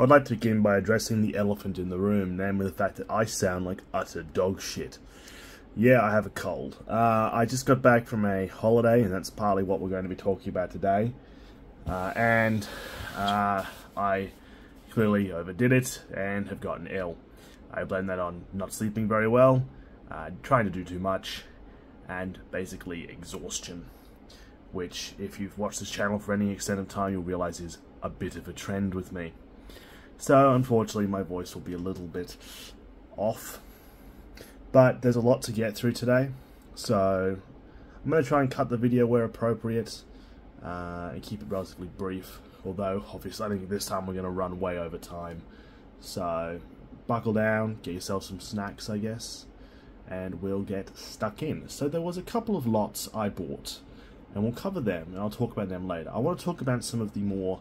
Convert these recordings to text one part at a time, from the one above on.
I'd like to begin by addressing the elephant in the room, namely the fact that I sound like utter dog shit. Yeah, I have a cold. I just got back from a holiday, and that's partly what we're going to be talking about today. I clearly overdid it and have gotten ill. I blame that on not sleeping very well, trying to do too much, and basically exhaustion. Which, if you've watched this channel for any extent of time, you'll realise is a bit of a trend with me. So, unfortunately, my voice will be a little bit off. But there's a lot to get through today, so I'm going to try and cut the video where appropriate, and keep it relatively brief. Although, obviously, I think this time we're going to run way over time. So, buckle down, get yourself some snacks, I guess, and we'll get stuck in. So there was a couple of lots I bought, and we'll cover them, and I'll talk about them later. I want to talk about some of the more,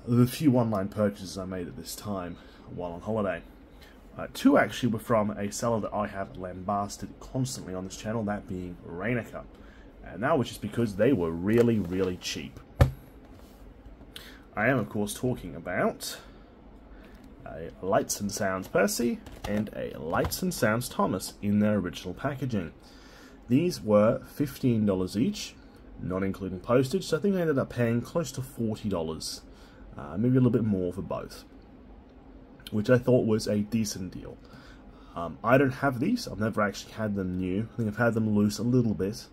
the few online purchases I made at this time while on holiday. Two actually were from a seller that I have lambasted constantly on this channel, that being Rainiker. And that was just because they were really, really cheap. I am, of course, talking about a Lights and Sounds Percy and a Lights and Sounds Thomas in their original packaging. These were $15 each, not including postage, so I think I ended up paying close to $40, maybe a little bit more for both, which I thought was a decent deal. I don't have these. I've never actually had them new. I think I've had them loose a little bit,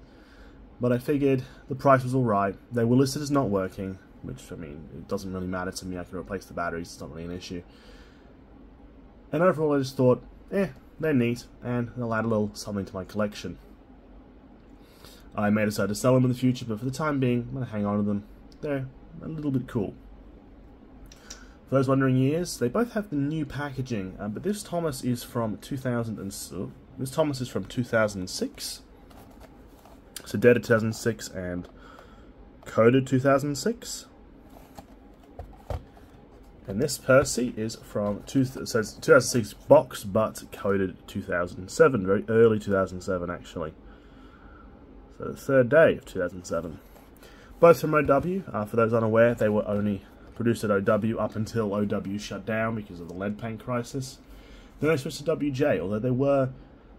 but I figured the price was alright. They were listed as not working, which, I mean, it doesn't really matter to me. I can replace the batteries. It's not really an issue. And overall, I just thought, they're neat, and they'll add a little something to my collection. I may decide to sell them in the future, but for the time being, I'm going to hang on to them. They're a little bit cool. For those wondering years, they both have the new packaging, but this Thomas is from 2006. So dated 2006 and coded 2006 and this Percy is from so it's 2006 box but coded 2007, very early 2007 actually, so the third day of 2007. Both from OW. For those unaware, they were only produced at OW up until OW shut down because of the lead paint crisis. Then they switched to WJ, although they were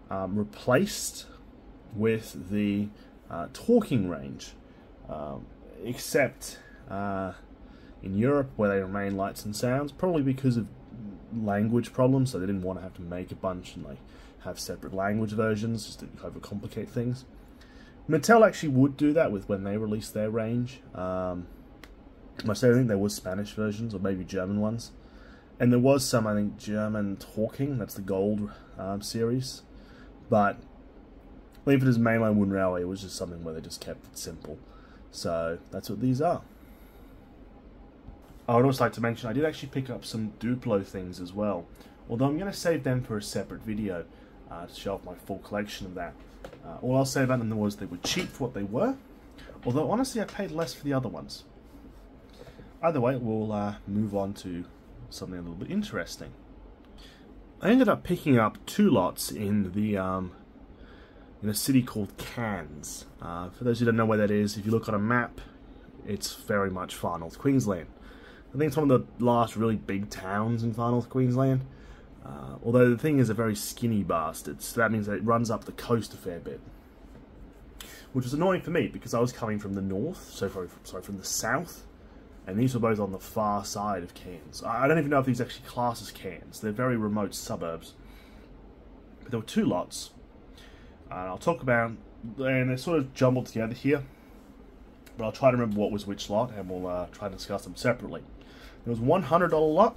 replaced with the talking range, except in Europe, where they remain Lights and Sounds, probably because of language problems, so they didn't want to have to make a bunch and like have separate language versions just to overcomplicate things. Mattel actually would do that with when they released their range. I think there was Spanish versions, or maybe German ones, and there was some, I think, German talking. That's the gold series, but leave it as mainline Wooden Railway. It was just something where they just kept it simple. So that's what these are. I would also like to mention I did actually pick up some Duplo things as well, although I'm going to save them for a separate video to show off my full collection of that. All I'll say about them was they were cheap for what they were, although honestly I paid less for the other ones. Either way, we'll move on to something a little bit interesting. I ended up picking up two lots in the in a city called Cairns. For those who don't know where that is, if you look on a map, it's very much far north Queensland. I think it's one of the last really big towns in far north Queensland. Although the thing is a very skinny bastard, so that means that it runs up the coast a fair bit. Which was annoying for me because I was coming from the north, from the south, and these were both on the far side of Cairns. I don't even know if these actually class as Cairns. They're very remote suburbs. But there were two lots. I'll talk about, and they're sort of jumbled together here, but I'll try to remember what was which lot, and we'll try to discuss them separately. There was one $100 lot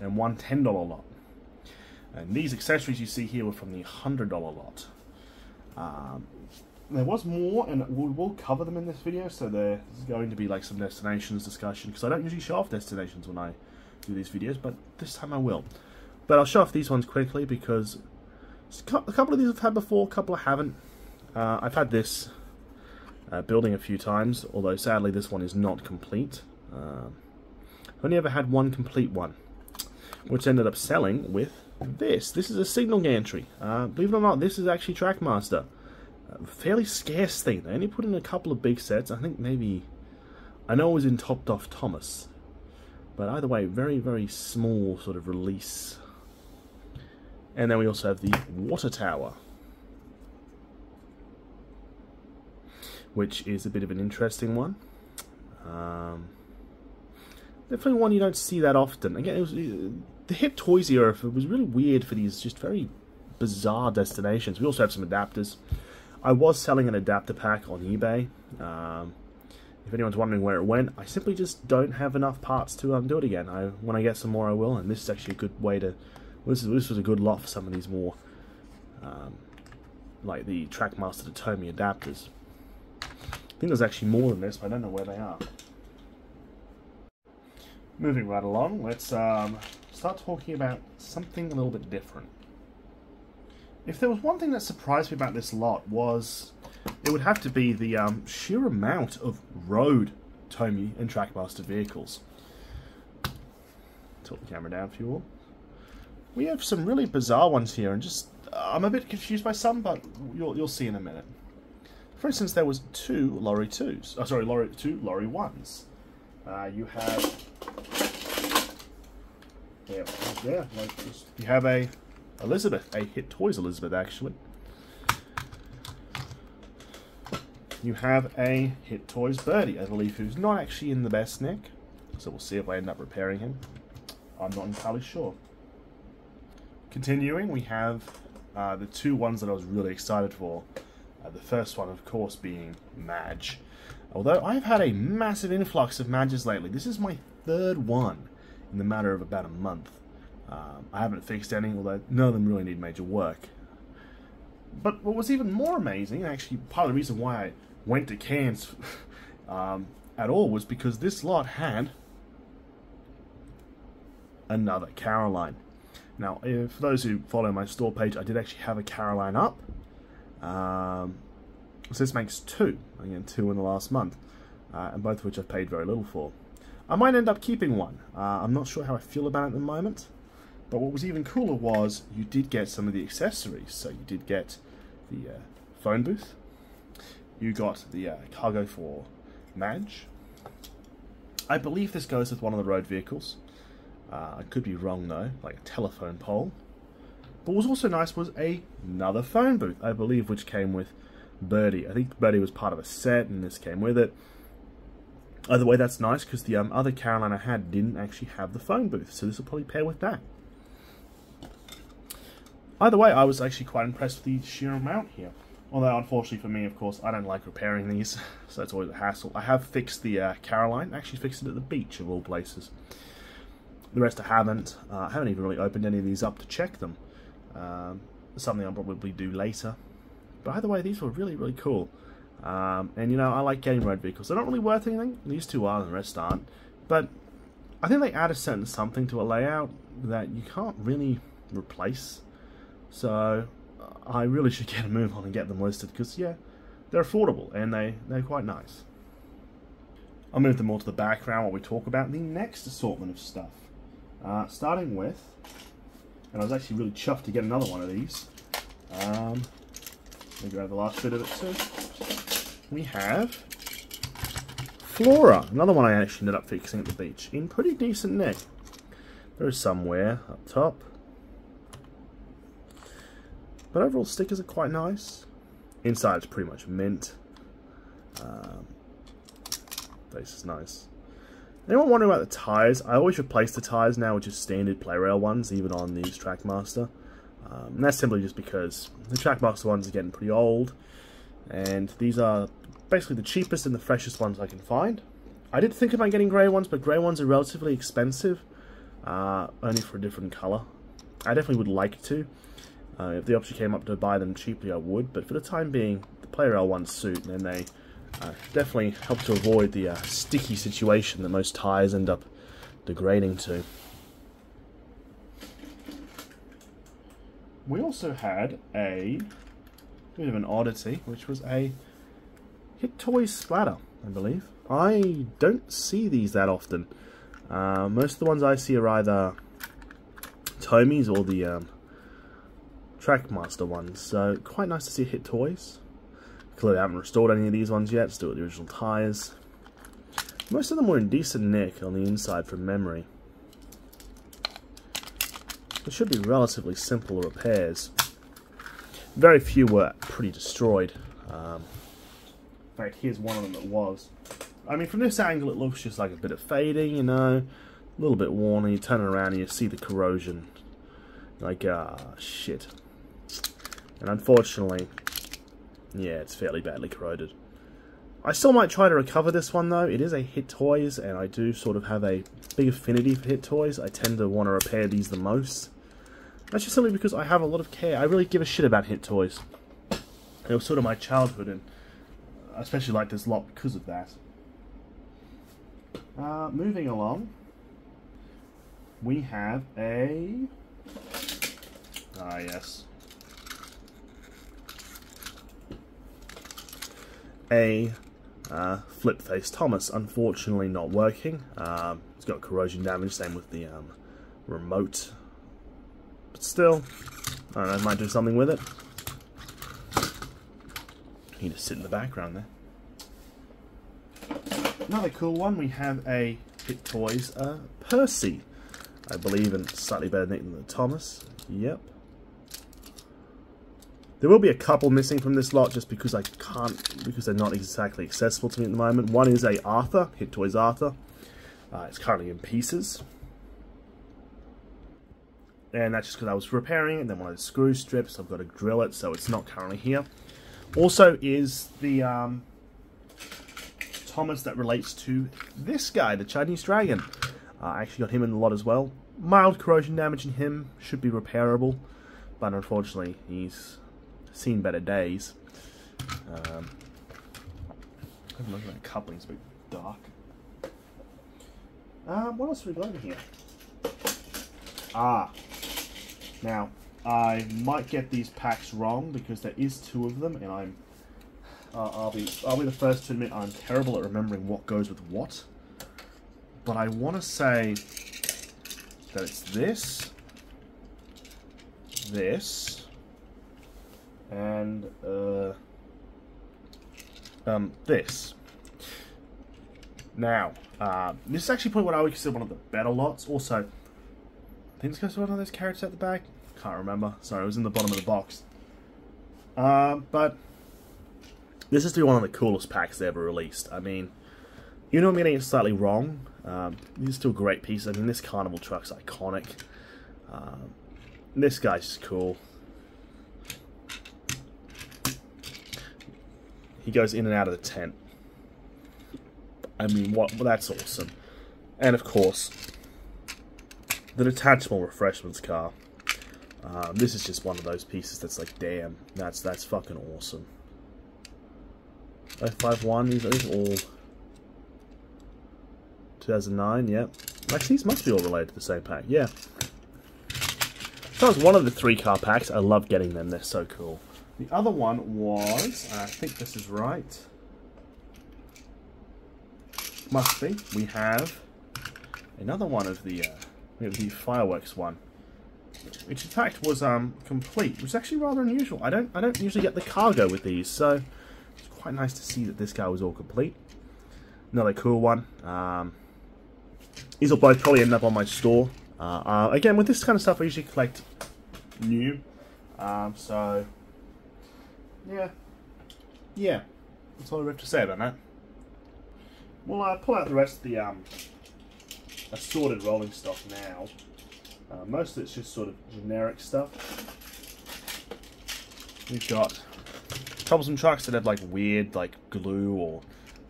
and one $10 lot. And these accessories you see here were from the $100 lot. There was more, and we'll cover them in this video, so there's going to be like some destinations discussion, because I don't usually show off destinations when I do these videos, but this time I will. But I'll show off these ones quickly, because a couple of these I've had before, a couple I haven't. I've had this building a few times, although sadly this one is not complete. I've only ever had one complete one, which ended up selling with this. This is a signal gantry. Believe it or not, this is actually Trackmaster. Fairly scarce thing. They only put in a couple of big sets. I think maybe, I know it was in Topped Off Thomas, But either way, very, very small sort of release. And then we also have the water tower, which is a bit of an interesting one. Definitely one you don't see that often. Again, it was the Hit Toys era. It was really weird for these just very bizarre destinations. We also have some adapters. I was selling an adapter pack on eBay. If anyone's wondering where it went, I simply just don't have enough parts to do it again. When I get some more, I will. And this is actually a good way to. This was a good lot for some of these more, like the Trackmaster to Tomy adapters. I think there's actually more than this, but I don't know where they are. Moving right along, let's start talking about something a little bit different. If there was one thing that surprised me about this lot, it would have to be the sheer amount of road Tomy and Trackmaster vehicles. Tilt the camera down for you all. We have some really bizarre ones here, and just I'm a bit confused by some, but you'll see in a minute. For instance, there was two Lorry 2s. Two Lorry 1s. You have you have a Elizabeth, a Hit Toys Elizabeth, actually. You have a Hit Toys Birdie, I believe, who's not actually in the best nick. So we'll see if I end up repairing him. I'm not entirely sure. Continuing, we have the two ones that I was really excited for. The first one, of course, being Madge. Although I've had a massive influx of Madges lately. This is my third one in the matter of about a month. I haven't fixed any, although none of them really need major work. But what was even more amazing, and actually part of the reason why I went to Cairns at all, was because this lot had another Caroline. Now, for those who follow my store page, I did actually have a Caroline up. So this makes two. Again, two in the last month. And both of which I've paid very little for. I might end up keeping one. I'm not sure how I feel about it at the moment. But what was even cooler was you did get some of the accessories. So you did get the phone booth. You got the cargo for Madge. I believe this goes with one of the road vehicles. I could be wrong though, like a telephone pole. But what was also nice was another phone booth, I believe, which came with Birdie. I think Birdie was part of a set and this came with it. Either way, that's nice because the other Caroline I had didn't actually have the phone booth, so this will probably pair with that. Either way, I was actually quite impressed with the sheer amount here. Although, unfortunately for me, of course, I don't like repairing these, so it's always a hassle. I have fixed the Caroline, actually fixed it at the beach, of all places. The rest I haven't. I haven't even really opened any of these up to check them. Something I'll probably do later. But either way, these were really, really cool. And, you know, I like getting road vehicles. They're not really worth anything. These two are, and the rest aren't. But I think they add a certain something to a layout that you can't really replace. So I really should get a move on and get them listed because, yeah, they're affordable and they're quite nice. I'll move them all to the background while we talk about the next assortment of stuff. Starting with, and I was actually really chuffed to get another one of these. Let me grab the last bit of it too. We have Flora, another one I actually ended up fixing at the beach in pretty decent nick. There is some wear up top. But overall, stickers are quite nice. Inside it's pretty much mint. Face is nice. Anyone wondering about the tyres? I always replace the tyres now with just standard play rail ones, even on these Trackmaster. And that's simply just because the Trackmaster ones are getting pretty old. And these are basically the cheapest and the freshest ones I can find. I did think about getting grey ones, but grey ones are relatively expensive. Only for a different colour. I definitely would like to. If the option came up to buy them cheaply, I would. But for the time being, the play rail ones suit, and they definitely help to avoid the sticky situation that most tyres end up degrading to. We also had a bit of an oddity, which was a Hit Toys Splatter, I believe. I don't see these that often. Most of the ones I see are either Tomy's or the Trackmaster ones, so quite nice to see Hit Toys. Clearly I haven't restored any of these ones yet, still with the original tyres. Most of them were in decent nick on the inside from memory. It should be relatively simple repairs. Very few were pretty destroyed. In fact, here's one of them that was. I mean, from this angle it looks just like a bit of fading, you know, a little bit worn, and you turn it around and you see the corrosion. Like, shit. And unfortunately, yeah, it's fairly badly corroded. I still might try to recover this one though. It is a Hit Toys, and I do sort of have a big affinity for Hit Toys. I tend to want to repair these the most. That's just simply because I have a lot of care. I really give a shit about Hit Toys. It was sort of my childhood, and I especially like this lot because of that. Moving along, we have a... yes. A flip face Thomas, unfortunately not working. It's got corrosion damage, same with the remote. But still, I don't know, I might do something with it. You just sit in the background there. Another cool one, we have a Hit Toys Percy. I believe in slightly better nick than the Thomas. Yep. There will be a couple missing from this lot just because I can't, because they're not exactly accessible to me at the moment. One is a Arthur, Hit Toys Arthur. It's currently in pieces. And that's just because I was repairing it, and then one of the screw strips, I've got to drill it, so it's not currently here. Also is the Thomas that relates to this guy, the Chinese Dragon. I actually got him in the lot as well. Mild corrosion damage in him, should be repairable, but unfortunately he's seen better days. I'm looking at coupling's a bit dark. What else have we got in here? Now I might get these packs wrong because there is 2 of them, and I'll be the first to admit I'm terrible at remembering what goes with what. But I want to say that it's this, and this. Now, this is actually probably what I would consider one of the better lots. Also, I think this goes to one of those characters at the back. Can't remember. Sorry, it was in the bottom of the box. But this is to be one of the coolest packs they ever released. I mean, even though I'm getting it slightly wrong, these are still great pieces. I mean, this carnival truck's iconic. This guy's just cool. He goes in and out of the tent. I mean, well, that's awesome. And of course, the detachable refreshments car. This is just one of those pieces that's like, damn, that's fucking awesome. 051, these are all 2009, yep. Actually, these must be all related to the same pack, yeah. That was one of the 3 car packs. I love getting them, they're so cool. The other one was, I think this is right. Must be. We have another one of the fireworks one, which in fact was complete, which is actually rather unusual. I don't usually get the cargo with these, so it's quite nice to see that this guy was all complete. Another cool one. These will both probably end up on my store. Again, with this kind of stuff, I usually collect new. So yeah, that's all I have to say about that. We'll pull out the rest of the assorted rolling stock now. Most of it's just sort of generic stuff. We've got troublesome trucks that have like weird like glue or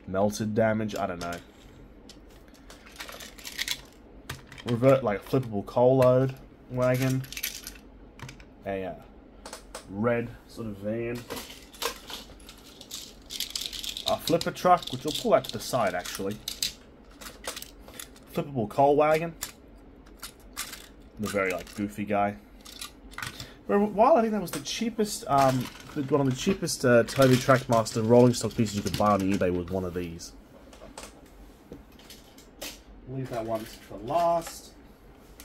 melted damage, I don't know. Revert like a flippable coal load wagon. A red sort of van. A flipper truck, which we'll pull out to the side actually. Flippable coal wagon. The very like goofy guy. While I think that was the cheapest, one of the cheapest Toby Trackmaster rolling stock pieces you could buy on eBay was one of these. We'll leave that one for last.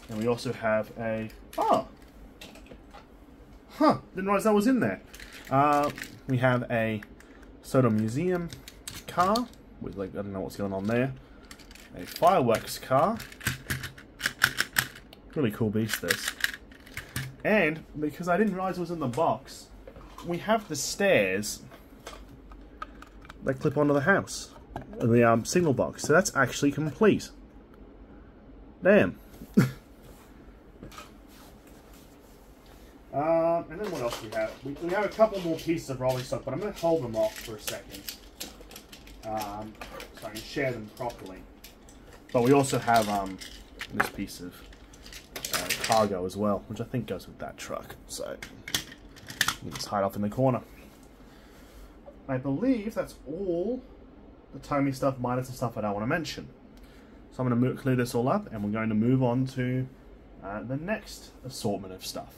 And we also have a didn't realize that was in there. We have a Soto Museum car with like, I don't know what's going on there. A fireworks car. Really cool beast this. And because I didn't realize it was in the box, we have the stairs that clip onto the house, the signal box. So that's actually complete. Damn. And then what else do we have? We have a couple more pieces of rolling stock, but I'm going to hold them off for a second, so I can share them properly. But we also have this piece of cargo as well, which I think goes with that truck. So you just hide off in the corner. I believe that's all the Tommy stuff, minus the stuff I don't want to mention. So I'm going to clear this all up, and we're going to move on to the next assortment of stuff.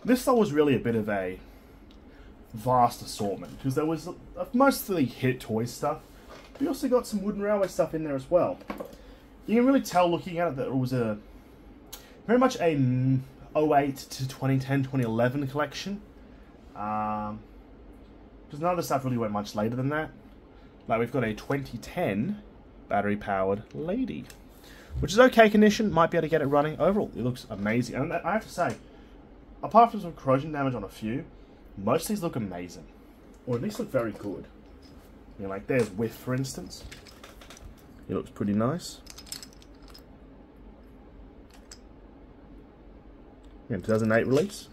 This though was really a bit of a vast assortment, because there was mostly hit toy stuff. We also got some wooden railway stuff in there as well. You can really tell looking at it that it was very much a 08 to 2010, 2011 collection. Because none of the stuff really went much later than that. Like we've got a 2010 battery-powered Lady, which is okay condition. Might be able to get it running. Overall, it looks amazing. And I have to say, apart from some corrosion damage on a few, most of these look amazing. Or at least look very good. You know, like there's Whiff, for instance. It looks pretty nice. Yeah, 2008 release.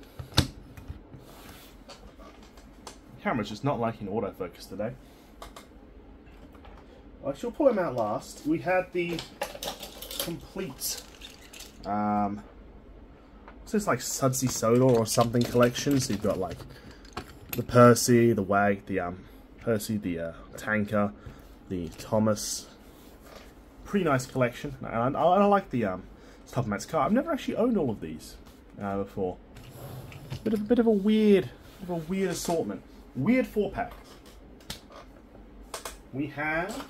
Camera's just not liking autofocus today. I shall pull them out last. We had the complete what's this, like Sudsy Soda or something collection. So you've got like the Percy, the Wag, the Percy, the Tanker, the Thomas. Pretty nice collection. And I like the Top Mat's car. I've never actually owned all of these before. Bit of a weird assortment. Weird 4-pack. We have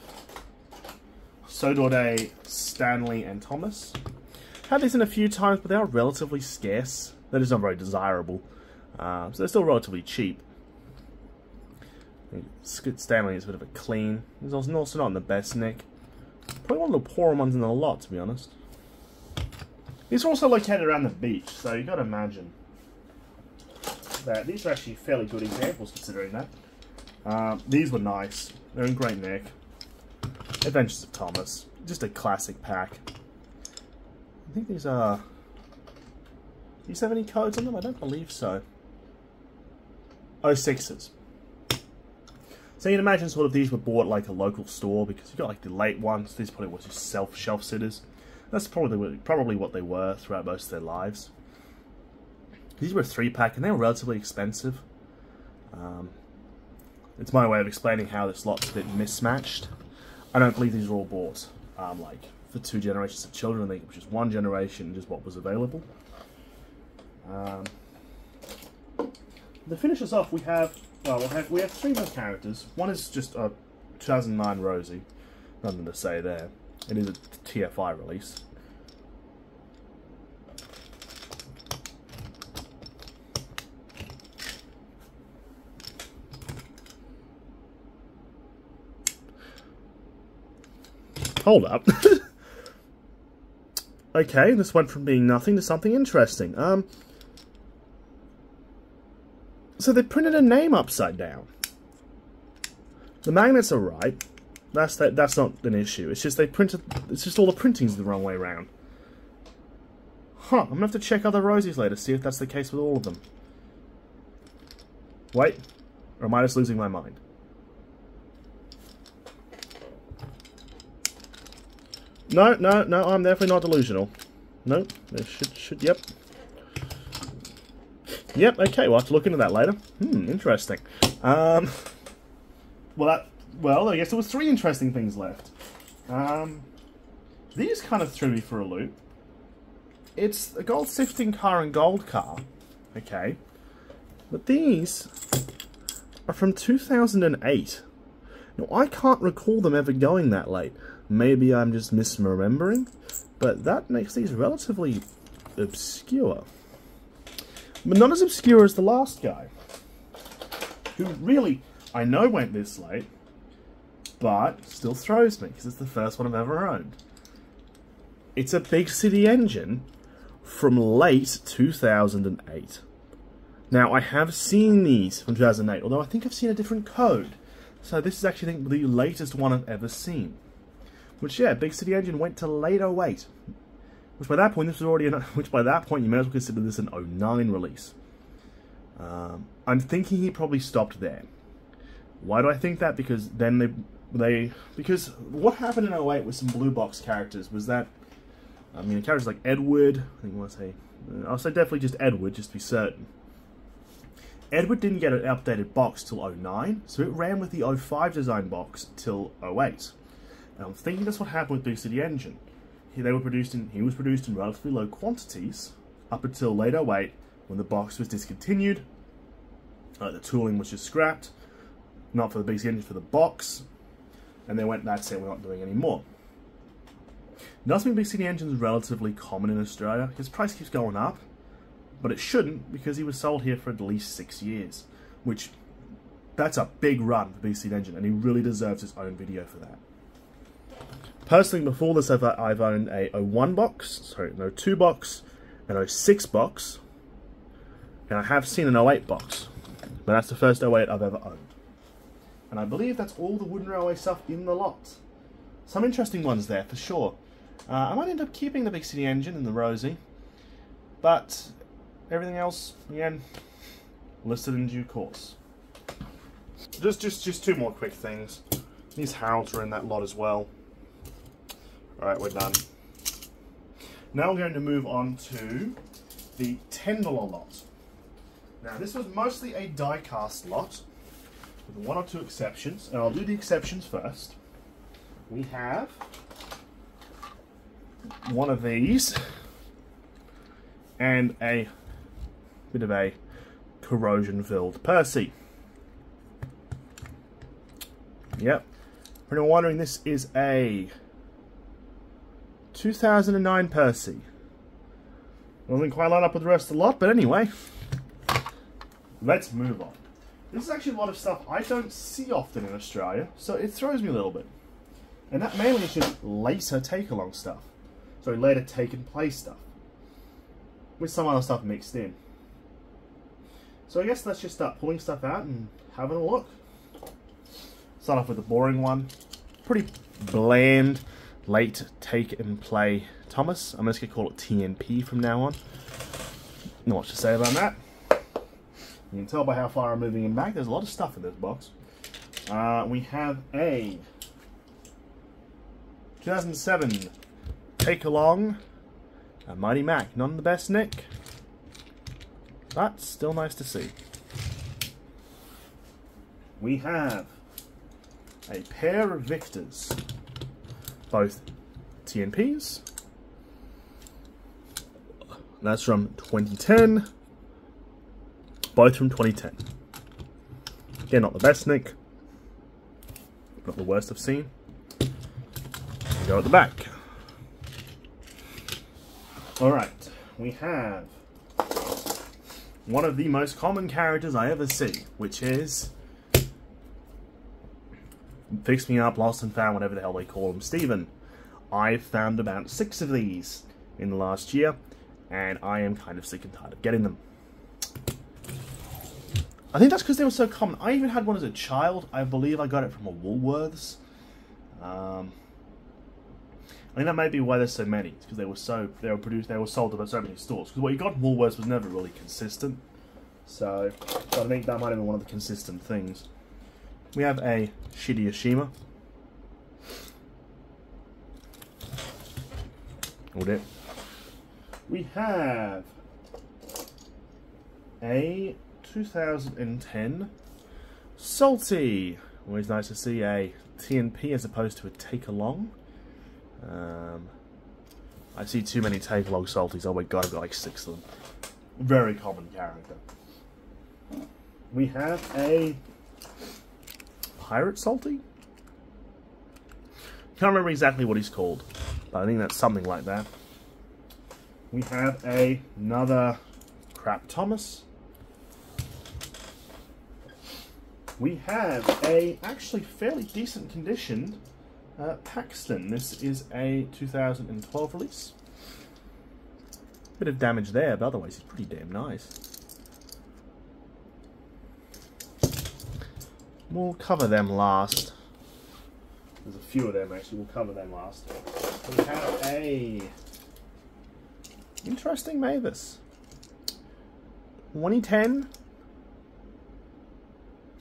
Sodorde, Stanley, and Thomas. Had these in a few times, but they are relatively scarce. That is not very desirable. So they're still relatively cheap. Stanley is a bit of a clean. He's also not in the best nick. Probably one of the poorer ones in the lot, to be honest. These are also located around the beach, so you've got to imagine that these are actually fairly good examples, considering that. These were nice. They're in great nick. Adventures of Thomas. Just a classic pack. I think these are... Do these have any codes on them? I don't believe so. 06s. So you can imagine sort of these were bought like a local store, because you got like the late ones. These probably were just shelf sitters. That's probably what they were throughout most of their lives. These were a 3-pack and they were relatively expensive. It's my way of explaining how this lot's a bit mismatched. I don't believe these were all bought like for 2 generations of children. I think it was just 1 generation, just what was available. To finish us off, we have 3 more characters. One is just a 2009 Rosie. Nothing to say there. It is a TFI release. Hold up. Okay, this went from being nothing to something interesting. So they printed a name upside down. The magnets are right. That's not an issue. It's just it's just all the printing's the wrong way around. Huh, I'm gonna have to check other Rosies later, see if that's the case with all of them. Wait, or am I just losing my mind? No, I'm definitely not delusional. No, there should, yep. Yep, okay, we'll have to look into that later. Interesting. Well, I guess there was 3 interesting things left. These kind of threw me for a loop. It's a gold sifting car and gold car, okay, but these are from 2008. Now, I can't recall them ever going that late. Maybe I'm just misremembering, but that makes these relatively obscure. But not as obscure as the last guy, who really, I know went this late, but still throws me, because it's the first one I've ever owned. It's a big city engine from late 2008. Now, I have seen these from 2008, although I think I've seen a different code. So this is actually, I think, the latest one I've ever seen. Which, yeah, Big City Engine went to late 08. Which by that point, this was already which by that point, you may as well consider this an 09 release. I'm thinking he probably stopped there. Why do I think that? Because then because what happened in 08 with some blue box characters was that, I mean, characters like Edward, I think I'll say definitely just Edward, just to be certain. Edward didn't get an updated box till 09, so it ran with the 05 design box till 08. And I'm thinking that's what happened with Big City Engine. He was produced in relatively low quantities up until late 08 when the box was discontinued. The tooling was just scrapped, not for the Big City Engine, for the box, and they went, that's it, we're not doing any more. It does mean Big City Engine is relatively common in Australia. His price keeps going up, but it shouldn't, because he was sold here for at least 6 years, which, that's a big run for Big City Engine, and he really deserves his own video for that. Personally, before this, I've owned a 01 box, sorry, an 02 box, an 06 box, and I have seen an 08 box, but that's the first 08 I've ever owned. And I believe that's all the Wooden Railway stuff in the lot. Some interesting ones there, for sure. I might end up keeping the Big City Engine and the Rosie, but everything else, again, listed in due course. Just two more quick things. These Harolds are in that lot as well. Alright, we're done. Now we're going to move on to the $10 lot. Now this was mostly a die-cast lot, with one or two exceptions, and I'll do the exceptions first. We have one of these, and a bit of a corrosion-filled Percy. Yep. For anyone wondering, this is a 2009 Percy. Doesn't quite line up with the rest of the lot, but anyway, let's move on. This is actually a lot of stuff I don't see often in Australia, so it throws me a little bit. And that mainly is just later take-along stuff. Sorry, later take-and-play stuff. With some other stuff mixed in. So I guess let's just start pulling stuff out and having a look. Start off with the boring one. Pretty bland, late take-and-play Thomas. I'm just going to call it TNP from now on. Not much to say about that. You can tell by how far I'm moving him back, there's a lot of stuff in this box. We have a 2007 take-along, a Mighty Mac. Not in the best nick, but still nice to see. We have a pair of Victors, both TNPs. That's from 2010. Both from 2010. Again, not the best nick, not the worst I've seen. We go at the back. Alright, we have one of the most common characters I ever see, which is Fix Me Up, Lost and Found, whatever the hell they call him, Steven. I've found about 6 of these in the last year, and I am kind of sick and tired of getting them. I think that's because they were so common. I even had one as a child. I believe I got it from a Woolworths. I think that may be why there's so many. It's because they were sold at so many stores. Because what you got from Woolworths was never really consistent. So I think that might have been one of the consistent things. We have a Shirashima. Hold it. We have a 2010 Salty. Always nice to see a TNP as opposed to a take-along. I see too many take-along Salties. Oh my god, I've got like 6 of them. Very common character. We have a Pirate Salty? Can't remember exactly what he's called, but I think that's something like that. We have another Crap Thomas. We have a actually fairly decent condition Paxton. This is a 2012 release. Bit of damage there, but otherwise he's pretty damn nice. We'll cover them last. There's a few of them actually, we'll cover them last. We have a interesting Mavis. 2010.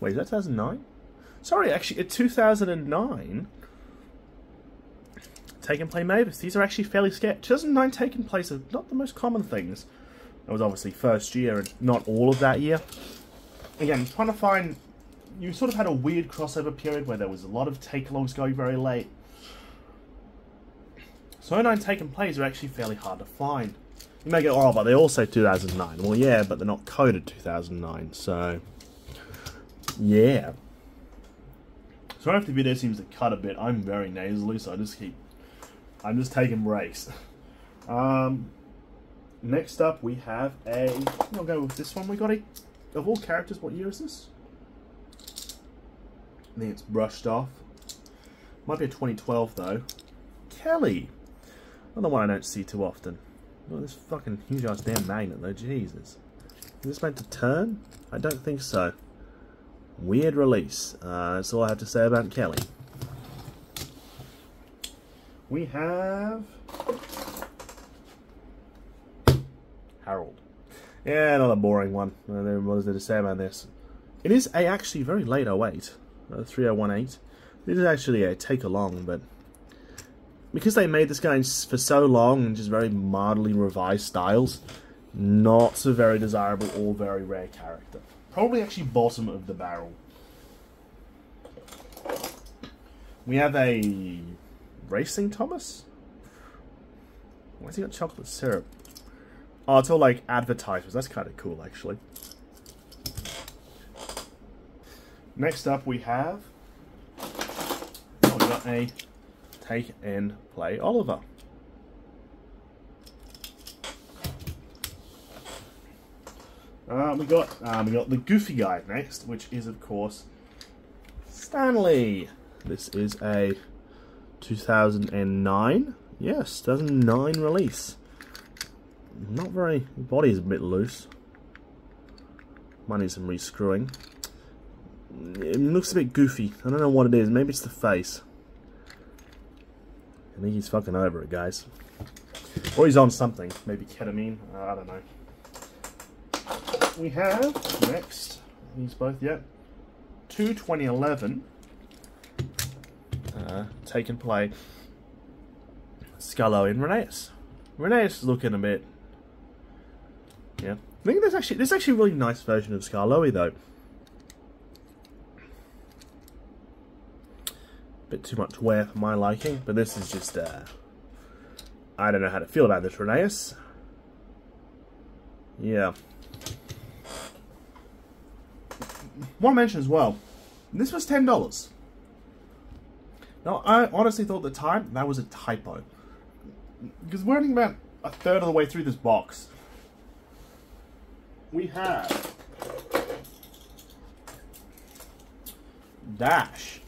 Wait, is that 2009? Sorry, actually, it's 2009. Take and play Mavis. These are actually fairly scarce. 2009 take and plays are not the most common things. It was obviously first year and not all of that year. Again, trying to find... You sort of had a weird crossover period where there was a lot of take-alongs going very late. So 09 take and plays are actually fairly hard to find. You may go, oh, but they all say 2009. Well, yeah, but they're not coded 2009, so... Yeah. Sorry if the video seems to cut a bit. I'm very nasally, so I'm just taking breaks. Next up, we have a... I'll go with this one. We got a... Of all characters, what year is this? I think it's brushed off. Might be a 2012, though. Kelly! Another one I don't see too often. Oh, this fucking huge-ass damn magnet, though. Jesus. Is this meant to turn? I don't think so. Weird release. That's all I have to say about Kelly. We have... Harold. Yeah, another boring one. What is there to say about this? It is a actually very late 08. 3018. This is actually a take-along, but... Because they made this guy for so long and just very mildly revised styles, not so very desirable or very rare character. Probably actually bottom of the barrel. We have a Racing Thomas? Why's he got chocolate syrup? Oh, it's all like advertisements. That's kind of cool, actually. Next up, we have... Oh, we got a Take and Play Oliver. We got the Goofy guy next, which is of course Stanley. This is a 2009, yes, 2009 release. Not very. The body is a bit loose. Might need some rescrewing. It looks a bit goofy. I don't know what it is. Maybe it's the face. I think he's fucking over it, guys. Or he's on something. Maybe ketamine. I don't know. We have next, these both yet, 2011 Take and Play Scarlo and Rheneas. Rheneas is looking a bit, yeah. I think there's actually a really nice version of Scarloey though. Bit too much wear for my liking, but this is just I don't know how to feel about this Rheneas. Yeah. Want to mention as well, this was $10. Now, I honestly thought at the time that was a typo. Because we're only about a third of the way through this box. We have Dash.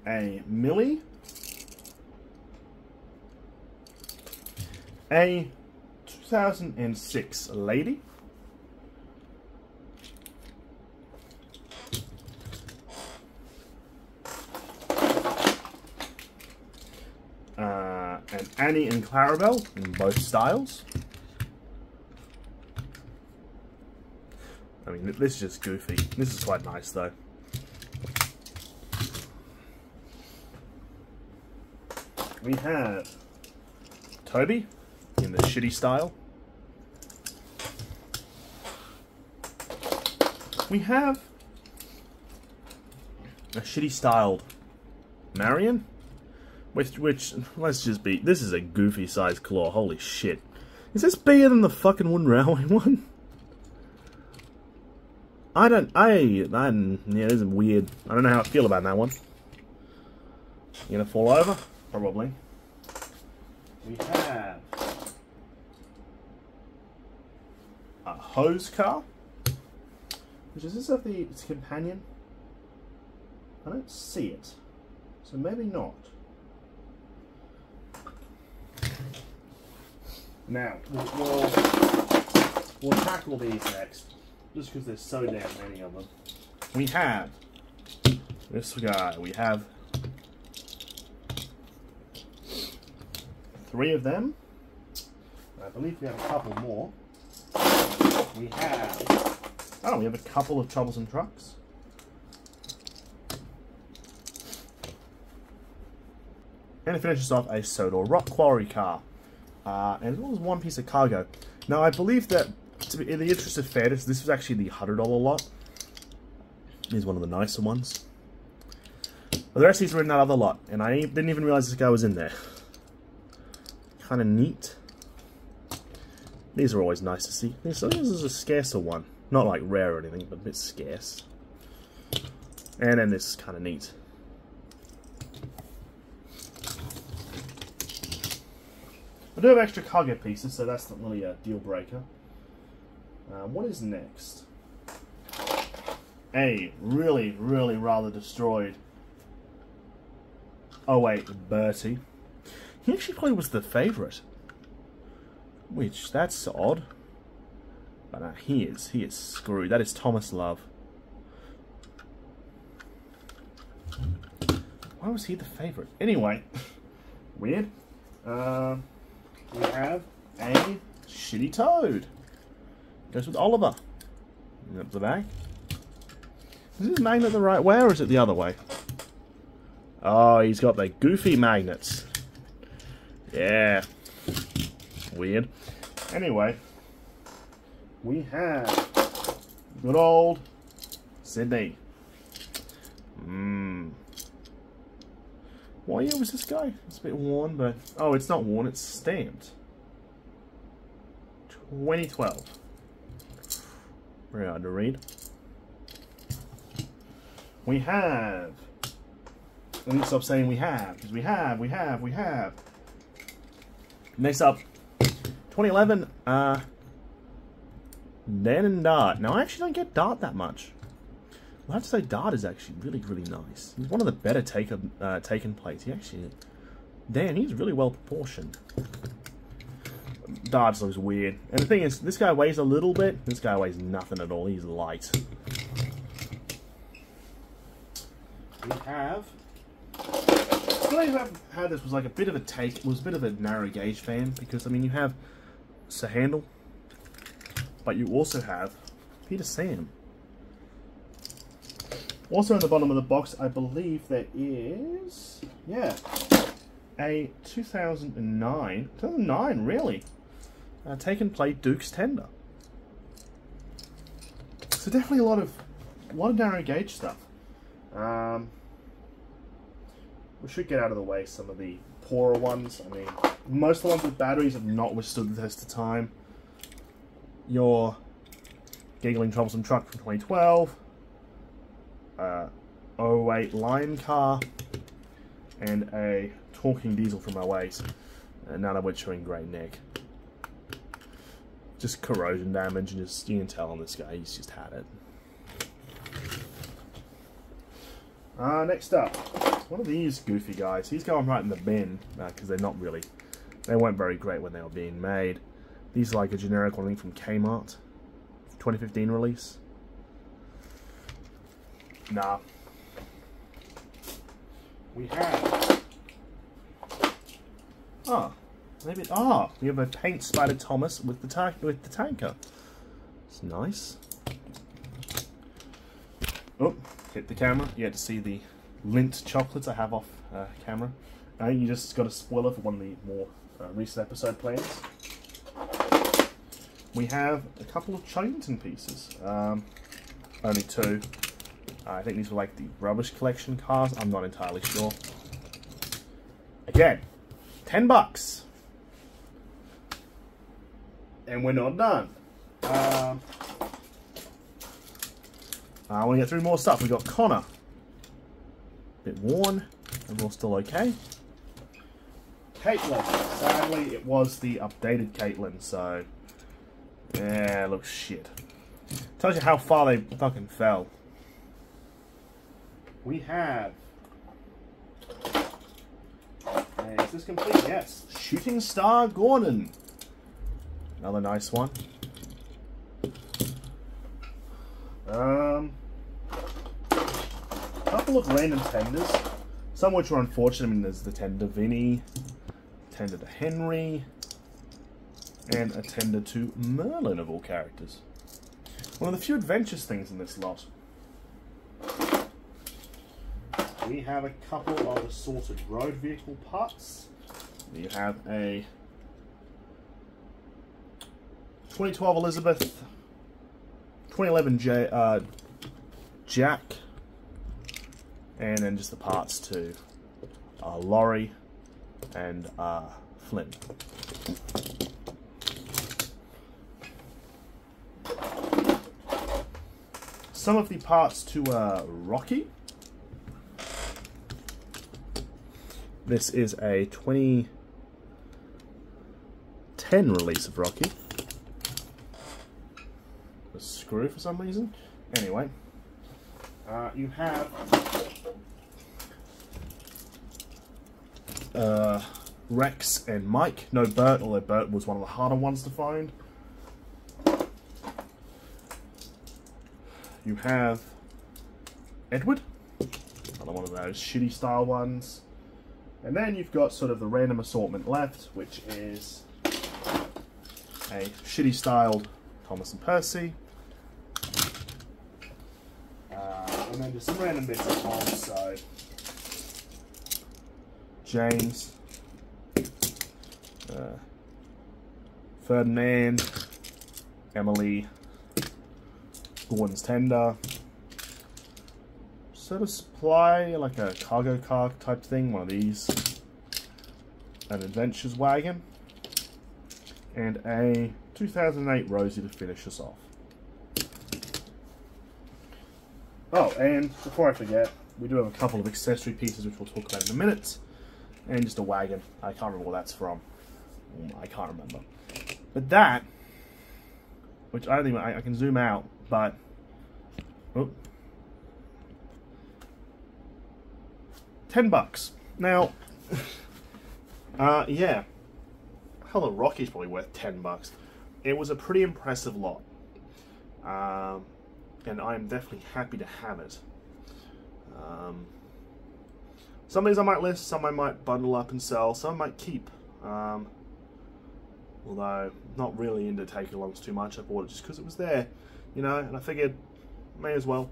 A Millie. A 2006 Lady. And Annie and Clarabelle in both styles. I mean, this is just goofy. This is quite nice though. We have Toby in the shitty style. We have a shitty styled Marion, which let's just be, this is a goofy sized claw, holy shit. Is this bigger than the fucking Wooden Railway one? Yeah, this is weird. I don't know how I feel about that one. You gonna fall over? Probably. We have a hose car, which is this of its companion? I don't see it. So maybe not. Now, we'll tackle these next, just because there's so damn many of them. We have this guy. We have 3 of them. I believe we have a couple more. We have... Oh, we have a couple of troublesome trucks. And it finishes off a Sodor Rock Quarry car. And as well as 1 piece of cargo. Now, I believe that, in the interest of fairness, this was actually the $100 lot. Here's one of the nicer ones. But the rest of these were in that other lot, and I didn't even realize this guy was in there. Kind of neat. These are always nice to see. This is a scarcer one. Not like rare or anything, but a bit scarce. And then this is kind of neat. I do have extra cargo pieces, so that's not really a deal breaker. What is next? A really, really rather destroyed. Oh wait, Bertie. He actually probably was the favourite. Which, that's odd. But he is screwed. That is Thomas Love. Why was he the favourite? Anyway, weird. We have a shitty Toad. Goes with Oliver. Up the back. Is his magnet the right way or is it the other way? Oh, he's got the goofy magnets. Yeah. Weird. Anyway, we have good old Sydney. What year was this guy? It's a bit worn, but... Oh, it's not worn, it's stamped. 2012. Very hard to read. We have... I need to stop saying we have, because we have. Next up, 2011, Dan and Dart. Now, I actually don't get Dart that much. I have to say, Dart is actually really, really nice. He's one of the better taken plates. He actually... Dan, he's really well proportioned. Dart looks weird. And the thing is, this guy weighs a little bit. This guy weighs nothing at all. He's light. We have... The way I had this was like a bit of a take. It was a bit of a narrow gauge fan. Because, I mean, you have Sir Handel. But you also have Peter Sam. Also in the bottom of the box, I believe there is, yeah, a 2009, really, taken plate Duke's Tender. So definitely a lot of narrow gauge stuff. We should get out of the way some of the poorer ones. I mean, most of the ones with batteries have not withstood the test of time. Your Giggling Troublesome Truck from 2012. 08 Lion Car, and a Talking Diesel from 08, none of which are in great nick. Just corrosion damage, and just, you can tell on this guy, he's just had it. Next up, one of these goofy guys. He's going right in the bin, because they're not really, they weren't very great when they were being made. These are like a generic one, I think, from Kmart, 2015 release. Nah. We have... Oh. Maybe... Ah! We have a Paint Spider Thomas with the tanker. It's nice. Oh, hit the camera. You had to see the Lindt chocolates I have off camera. You just got a spoiler for one of the more recent episode plans. We have a couple of Chuggington pieces. Only 2. I think these were like the rubbish collection cars. I'm not entirely sure. Again, $10. And we're not done. I want to get through more stuff. We got Connor. Bit worn, and we're still okay. Caitlin. Sadly, it was the updated Caitlin, so... Yeah, it looks shit. Tells you how far they fucking fell. We have Is this complete? Yes. Shooting Star Gordon. Another nice one. Couple of random tenders. Some which are unfortunate. I mean, there's the tender Vinny, tender to Henry, and a tender to Merlin of all characters. One of the few adventures things in this lot. We have a couple of assorted road vehicle parts. You have a 2012 Elizabeth, 2011 Jack, and then just the parts to Laurie and Flynn. Some of the parts to Rocky. This is a 2010 release of Rocky. A screw for some reason. Anyway, you have Rex and Mike. No Bert, although Bert was one of the harder ones to find. You have Edward, another one of those shitty style ones. And then you've got sort of the random assortment left, which is a shitty styled Thomas and Percy. And then just some random bits of bobs, so James, Ferdinand, Emily, Gordon's tender, sort of supply, like a cargo car type thing, one of these, an adventures wagon, and a 2008 Rosie to finish us off. Oh, and before I forget, we do have a couple of accessory pieces which we'll talk about in a minute, and just a wagon. I can't remember where that's from. I can't remember. But that, which I don't think I can zoom out, but oh, $10. Now, yeah, hell, the Rocky's probably worth $10. It was a pretty impressive lot, and I'm definitely happy to have it. Some of these I might list, some I might bundle up and sell, some I might keep. Although, not really into take-alongs too much. I bought it just because it was there, you know, and I figured, may as well.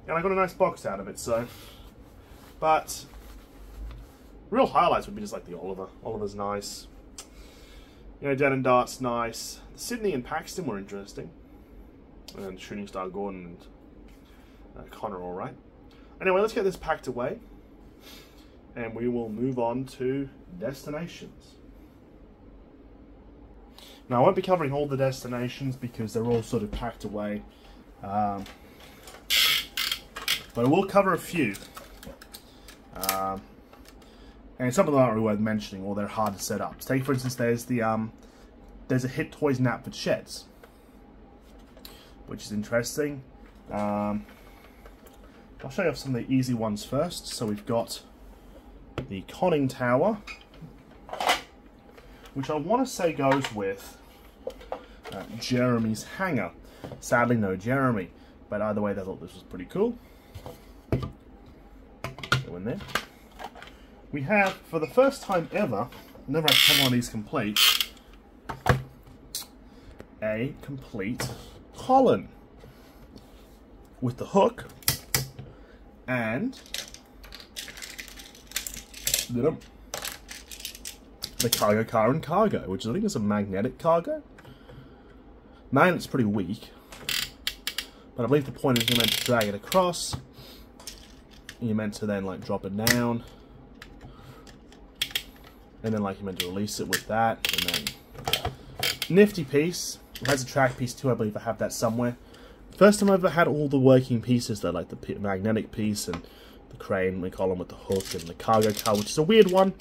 And I got a nice box out of it, so. But, real highlights would be just like the Oliver. Oliver's nice. You know, Dan and Dart's nice. Sydney and Paxton were interesting. And Shooting Star Gordon and Connor, alright. Anyway, let's get this packed away. And we will move on to destinations. Now, I won't be covering all the destinations because they're all sort of packed away. But I will cover a few. And some of them aren't really worth mentioning, or they're hard to set up. Take, for instance, there's the there's a Hit Toys Knapford Sheds, which is interesting. I'll show you off some of the easy ones first. So we've got the Conning Tower, which I want to say goes with Jeremy's hangar. Sadly, no Jeremy, but either way, they thought this was pretty cool. Go in there. We have, for the first time ever, never had one of these complete, a complete Colin with the hook and the cargo car and cargo, which I think is a magnetic cargo. Magnet's pretty weak, but I believe the point is you're meant to drag it across. You're meant to then like drop it down, and then like you're meant to release it with that, and then nifty piece. It has a track piece too. I believe I have that somewhere. First time I ever had all the working pieces though, like the magnetic piece and the crane we call them with the hook and the cargo car, which is a weird one.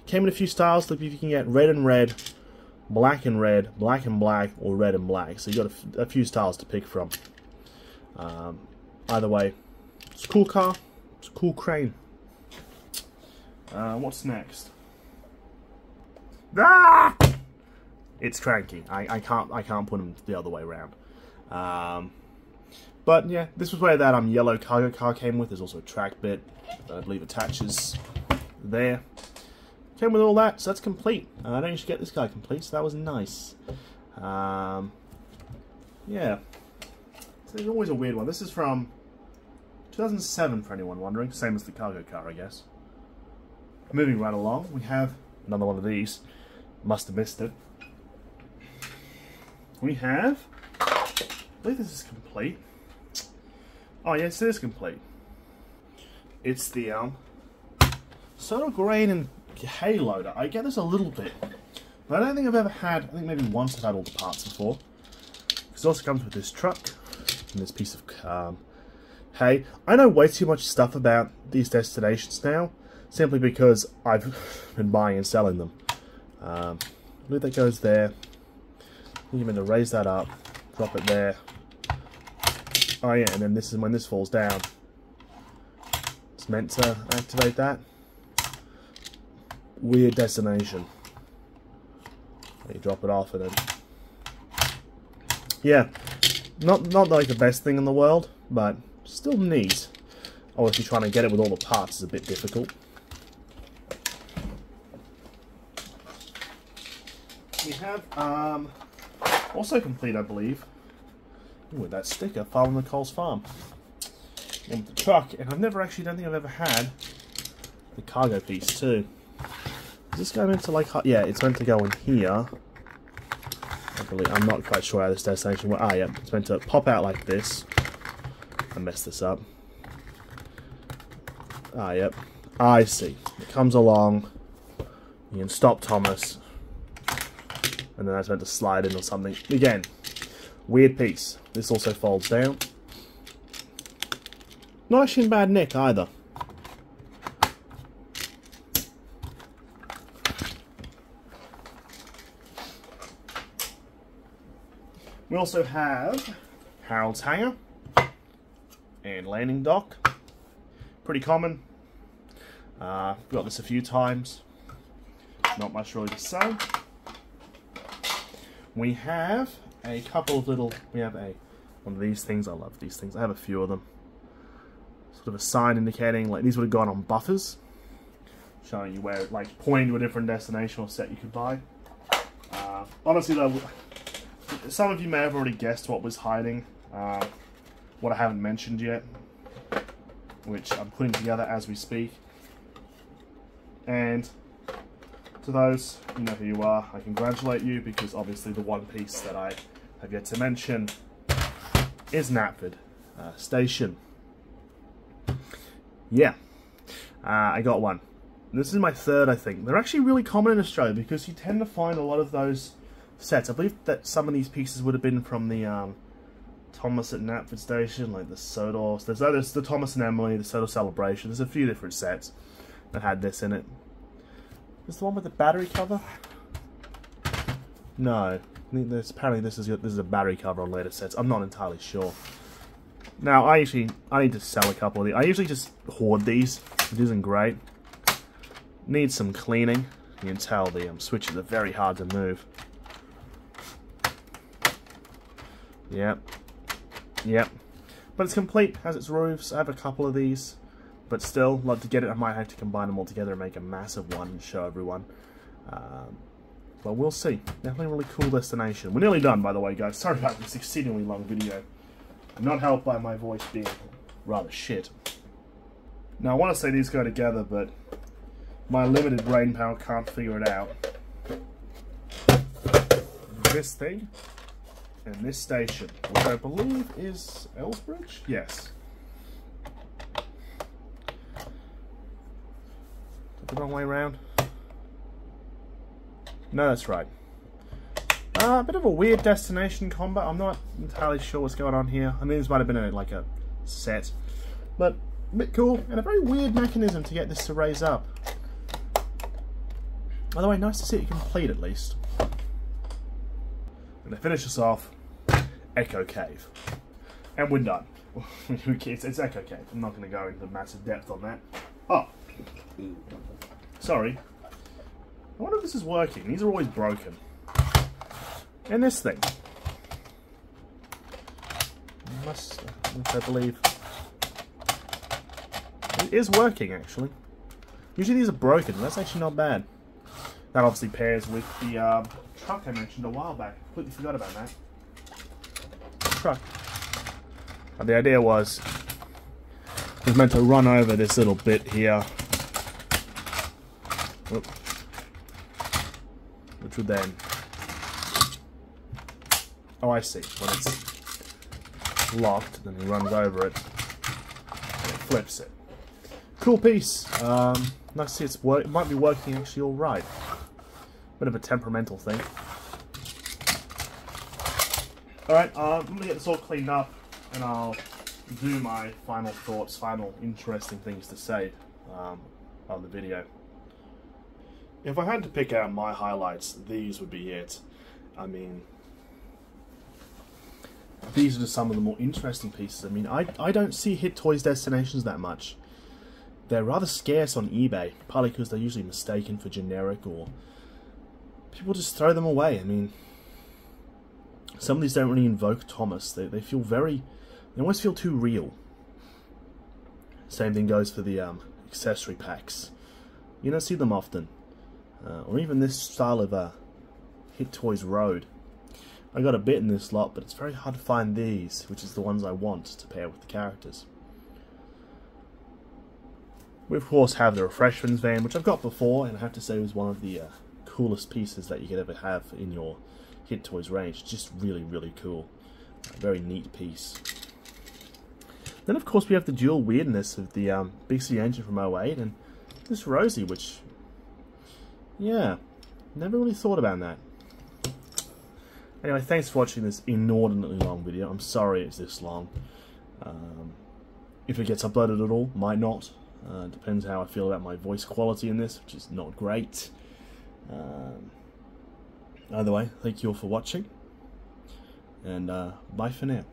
Came in a few styles. Like if you can get red and red, black and red, black and black, or red and black. So you got a few styles to pick from. Either way, it's a cool car. It's a cool crane. What's next? Ah! It's cranky. I can't put them the other way around. But yeah, this was where that yellow cargo car came with. There's also a track bit that I believe attaches there. Came with all that, so that's complete. I don't usually get this guy complete, so that was nice. Yeah. So there's always a weird one. This is from 2007 for anyone wondering. Same as the cargo car, I guess. Moving right along, we have another one of these. Must have missed it. We have... I believe this is complete. Oh yes, it is complete. It's the Soda Grain and hay loader. I get this a little bit, but I don't think I've ever had, I think maybe once I've had all the parts before. It also comes with this truck and this piece of hay. I know way too much stuff about these destinations now, simply because I've been buying and selling them. I believe that goes there. You're going to raise that up, drop it there. Oh yeah, and then this is when this falls down. It's meant to activate that. Weird destination. You drop it off and then... Yeah, not like the best thing in the world, but still neat. Obviously trying to get it with all the parts is a bit difficult. We have, also complete, I believe, with that sticker, Farm Nicole's Farm. And with the truck, and I've never actually, don't think I've ever had the cargo piece too. Is this guy meant to like, yeah, it's meant to go in here. I believe, I'm not quite sure how this destination works. Ah, yeah, it's meant to pop out like this. I messed this up. Ah, yep. I see. It comes along. You can stop Thomas. And then that's meant to slide in or something. Again, weird piece. This also folds down. Not actually in bad nick either. We also have Harold's Hangar and Landing Dock. Pretty common. Got this a few times. Not much really to say. We have a couple of little, one of these things. I love these things. I have a few of them. Sort of a sign indicating, like, these would have gone on buffers, showing you where, like, pointing to a different destination or set you could buy. Honestly though, some of you may have already guessed what was hiding, what I haven't mentioned yet, which I'm putting together as we speak. And to those, you know who you are, I congratulate you, because obviously the one piece that I have yet to mention is Knapford Station. Yeah, I got one. This is my third, I think. They're actually really common in Australia because you tend to find a lot of those sets. I believe that some of these pieces would have been from the Thomas at Knapford Station, like the Sodor. There's the Thomas and Emily, the Sodor Celebration. There's a few different sets that had this in it. Is the one with the battery cover? No. Apparently this is a battery cover on later sets. I'm not entirely sure. Now, I need to sell a couple of these. I usually just hoard these, which isn't great. Needs some cleaning. You can tell the switches are very hard to move. Yep. But it's complete, has its roofs. I have a couple of these. But still, love to get it. I might have to combine them all together and make a massive one and show everyone. But we'll see. Definitely a really cool destination. We're nearly done, by the way, guys. Sorry about this exceedingly long video. I'm not helped by my voice being rather shit. Now, I want to say these go together, but my limited brain power can't figure it out. This thing and this station, which I believe is Elsbridge? Yes. The wrong way around? No, that's right. A bit of a weird destination combat. I'm not entirely sure what's going on here. I mean, this might have been like a set, but a bit cool and a very weird mechanism to get this to raise up. By the way, nice to see it complete at least. And to finish us off, Echo Cave, and we're done. It's Echo Cave. I'm not going to go into massive depth on that. Oh. Sorry. I wonder if this is working. These are always broken. And this thing. I believe. It is working, actually. Usually these are broken, but that's actually not bad. That obviously pairs with the truck I mentioned a while back. Completely forgot about that. Truck. But the idea was meant to run over this little bit here. Whoop. Which would then... Oh, I see. When it's locked, then he runs over it and it flips it. Cool piece. Nice to see it might be working actually all right. Bit of a temperamental thing. Alright, I'm going to get this all cleaned up and I'll do my final thoughts, final interesting things to say on the video. If I had to pick out my highlights, these would be it. I mean, these are just some of the more interesting pieces. I mean, I don't see Hit Toys destinations that much. They're rather scarce on eBay, partly because they're usually mistaken for generic or people just throw them away. I mean, some of these don't really invoke Thomas. They feel very... They almost feel too real. Same thing goes for the accessory packs. You don't see them often. Or even this style of Hit Toys Road. I got a bit in this lot, but it's very hard to find these, which is the ones I want to pair with the characters. We of course have the Refreshments van, which I've got before, and I have to say was one of the coolest pieces that you could ever have in your Hit Toys range. Just really, really cool. Very neat piece. Then of course we have the dual weirdness of the Big City Engine from '08 and this Rosie, which, yeah, never really thought about that. Anyway, thanks for watching this inordinately long video. I'm sorry it's this long. If it gets uploaded at all, might not. Depends how I feel about my voice quality in this, which is not great. Either way, thank you all for watching, and bye for now.